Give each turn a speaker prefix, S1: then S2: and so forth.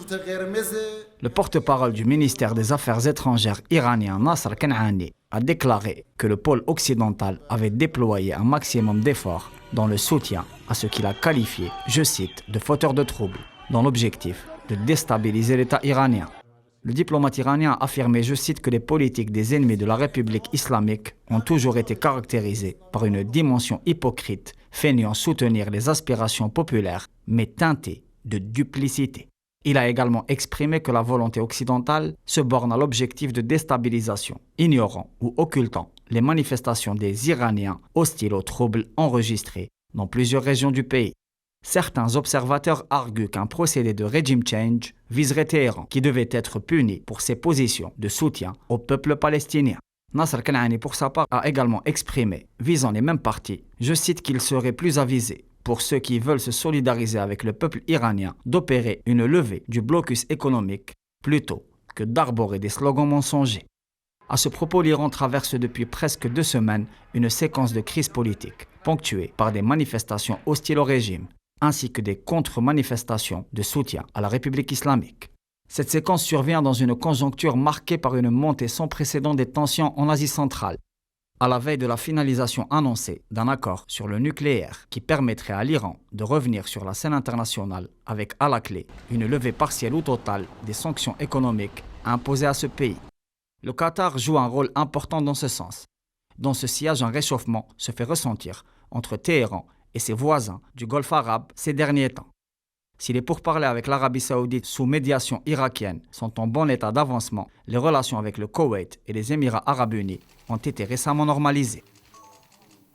S1: Le porte-parole du ministère des Affaires étrangères iranien Nasser Kanani a déclaré que le pôle occidental avait déployé un maximum d'efforts dans le soutien à ce qu'il a qualifié, je cite, de fauteurs de troubles, dans l'objectif de déstabiliser l'État iranien. Le diplomate iranien a affirmé, je cite, que les politiques des ennemis de la République islamique ont toujours été caractérisées par une dimension hypocrite, feignant soutenir les aspirations populaires, mais teintée de duplicité. Il a également exprimé que la volonté occidentale se borne à l'objectif de déstabilisation, ignorant ou occultant les manifestations des Iraniens hostiles aux troubles enregistrés dans plusieurs régions du pays. Certains observateurs arguent qu'un procédé de regime change viserait Téhéran, qui devait être puni pour ses positions de soutien au peuple palestinien. Nasser Kanani, pour sa part, a également exprimé, visant les mêmes partis, je cite, qu'il serait plus avisé pour ceux qui veulent se solidariser avec le peuple iranien d'opérer une levée du blocus économique plutôt que d'arborer des slogans mensongers. À ce propos, l'Iran traverse depuis presque 2 semaines une séquence de crise politique, ponctuée par des manifestations hostiles au régime, ainsi que des contre-manifestations de soutien à la République islamique. Cette séquence survient dans une conjoncture marquée par une montée sans précédent des tensions en Asie centrale, à la veille de la finalisation annoncée d'un accord sur le nucléaire qui permettrait à l'Iran de revenir sur la scène internationale avec à la clé une levée partielle ou totale des sanctions économiques imposées à ce pays. Le Qatar joue un rôle important dans ce sens. Dans ce sillage, un réchauffement se fait ressentir entre Téhéran et ses voisins du Golfe arabe ces derniers temps. Si les pourparlers avec l'Arabie saoudite sous médiation irakienne sont en bon état d'avancement, les relations avec le Koweït et les Émirats arabes unis ont été récemment normalisées.